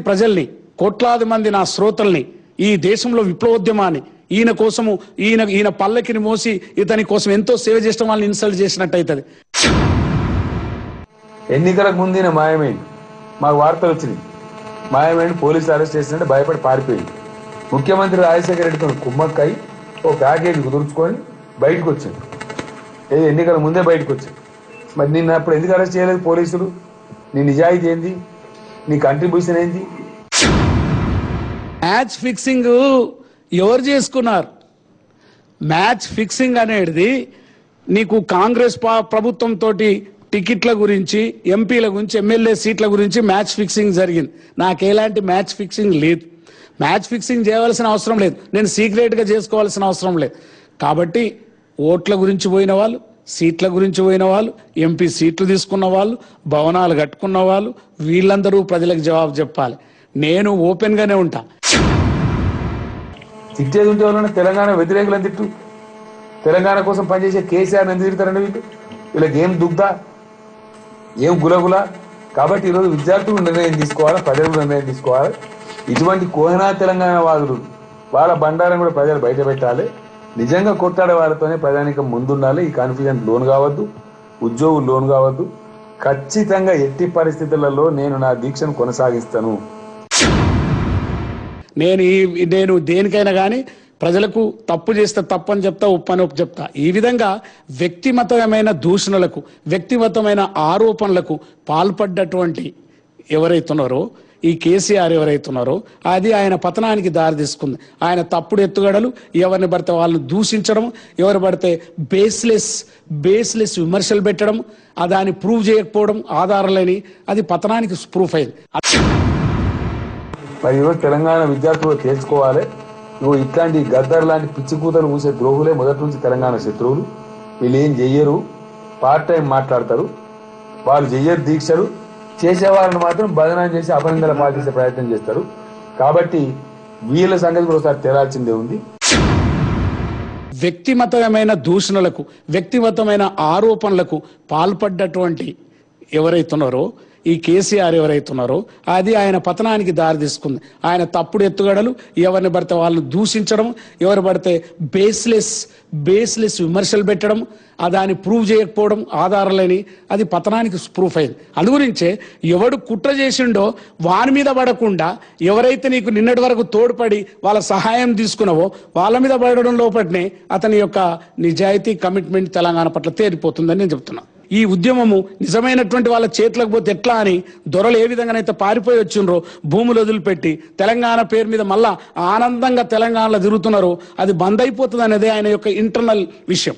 ప్రజల్ని, కోట్లాది మంది నా శ్రోతల్ని, ఈ దేశంలో విప్లవోద్యమాన్ని ఈయన కోసము ఈయన పల్లకిని మోసి ఇతని కోసం ఎంతో సేవ చేసిన వాళ్ళని ఇన్సల్ట్ చేసినట్టు అవుతుంది. ఎన్నికలకు ముందు మాయమైంది, మాకు వార్తలు వచ్చినాయి. మాయమైంది, పోలీసులు అరెస్ట్ చేసినట్టు భయపడి పారిపోయింది. ముఖ్యమంత్రి రాజశేఖర రెడ్డితో కుమ్మక్కై ఓ ప్యాకేజ్ కుదుర్చుకొని బయటకు వచ్చింది. ఎన్నికల ముందే బయటకు వచ్చింది. మరి నిన్న అప్పుడు ఎందుకు అరెస్ట్ చేయలేదు పోలీసులు? నీ నిజాయితీ ఏంది? నీ కంట్రిబ్యూషన్ ఏంది? మ్యాచ్ ఫిక్సింగ్ ఎవరు చేసుకున్నారు? మ్యాచ్ ఫిక్సింగ్ అనేది నీకు కాంగ్రెస్ ప్రభుత్వంతో టికెట్ల గురించి, ఎంపీల గురించి, ఎమ్మెల్యే సీట్ల గురించి మ్యాచ్ ఫిక్సింగ్ జరిగింది. నాకు ఎలాంటి మ్యాచ్ ఫిక్సింగ్ లేదు. మ్యాచ్ ఫిక్సింగ్ చేయవలసిన అవసరం లేదు. నేను సీక్రెట్గా చేసుకోవాల్సిన అవసరం లేదు. కాబట్టి ఓట్ల గురించి పోయిన వాళ్ళు, సీట్ల గురించి పోయిన వాళ్ళు, ఎంపీ సీట్లు తీసుకున్న వాళ్ళు, భవనాలు కట్టుకున్న వాళ్ళు, వీళ్ళందరూ ప్రజలకు జవాబు చెప్పాలి. నేను ఓపెన్గానే ఉంటా. తిట్టేది ఉంటే వాళ్ళని తెలంగాణ వ్యతిరేకులను తిట్టు. తెలంగాణ కోసం పనిచేసే కేసీఆర్ ఎందుకు తిడతారండి? వీళ్ళకి ఏం దుగ్ధ, ఏం గులగుల? కాబట్టి ఈరోజు విద్యార్థులు నిర్ణయం తీసుకోవాలి, ప్రజలు నిర్ణయం తీసుకోవాలి. ఇటువంటి కోహనా తెలంగాణ వాదులు వాళ్ళ బండారం కూడా ప్రజలు బయట పెట్టాలి. నిజంగా కొట్టాడే వాళ్ళతోనే ప్రజానికం ముందుండాలి. ఈ కాన్ఫిడెంట్ లోన్ కావద్దు, ఉద్యోగులు లోన్ కావద్దు. ఖచ్చితంగా ఎట్టి పరిస్థితులలో నేను నా దీక్షను కొనసాగిస్తాను. నేను దేనికైనా కానీ ప్రజలకు తప్పు చేస్తే తప్పని చెప్తా, ఒప్పని ఒప్పు చెప్తా. ఈ విధంగా వ్యక్తిగతమైన దూషణలకు, వ్యక్తిగతమైన ఆరోపణలకు పాల్పడ్డటువంటి ఎవరైతున్నారో, ఈ కేసీఆర్ ఎవరైతున్నారో, అది ఆయన పతనానికి దారి తీసుకుంది. ఆయన తప్పుడు ఎత్తుగడలు, ఎవరిని పడితే వాళ్ళని దూషించడం, ఎవరు పడితే బేస్లెస్ విమర్శలు పెట్టడం, దాన్ని ప్రూవ్ చేయకపోవడం, ఆధారాలని, అది పతనానికి ప్రూఫ్ అయింది. మరి ఈరోజు తెలంగాణ విద్యార్థులు తేల్చుకోవాలి. నువ్వు ఇట్లాంటి గద్దర్ లాంటి పిచ్చి కూతలు కూసే ద్రోహులే మొదటి నుంచి తెలంగాణ శత్రువులు. వీళ్ళు ఏం చెయ్యరు, పార్ట్ టైం మాట్లాడతారు, వాళ్ళు చెయ్యరు దీక్షలు. చేసేవాళ్ళని మాత్రం బదనాం చేసి అపనిందల పాల్చేసే ప్రయత్నం చేస్తారు. కాబట్టి వీళ్ళ సంగతి కూడా ఒకసారి తేలాల్సిందే ఉంది. వ్యక్తిగతమైన దూషణలకు, వ్యక్తిగతమైన ఆరోపణలకు పాల్పడ్డటువంటి ఎవరైతున్నారో, ఈ కేసీఆర్ ఎవరైతున్నారో, అది ఆయన పతనానికి దారి తీసుకుంది. ఆయన తప్పుడు ఎత్తుగడలు, ఎవరిని పడితే వాళ్ళని దూషించడం, ఎవరు పడితే బేస్లెస్ విమర్శలు పెట్టడం, దాన్ని ప్రూవ్ చేయకపోవడం, ఆధారాలని, అది పతనానికి ప్రూఫ్ అయింది. అందుగురించే ఎవడు కుట్ర చేసిండో వాని మీద పడకుండా, ఎవరైతే నీకు నిన్నటి వరకు తోడ్పడి వాళ్ళ సహాయం తీసుకున్నావో వాళ్ళ మీద పడడం లోపలనే అతని యొక్క నిజాయితీ, కమిట్మెంట్ తెలంగాణ పట్ల తేలిపోతుందని నేను చెప్తున్నా. ఈ ఉద్యమము నిజమైనటువంటి వాళ్ళ చేతులకు పోతే ఎట్లా అని దొరలు ఏ విధంగానైతే పారిపోయి వచ్చిండ్రో, భూములు వదిలిపెట్టి తెలంగాణ పేరు మీద మళ్ళా ఆనందంగా తెలంగాణలో తిరుగుతున్నారో, అది బంద్ అయిపోతుంది అనేది ఆయన యొక్క ఇంటర్నల్ విషయం.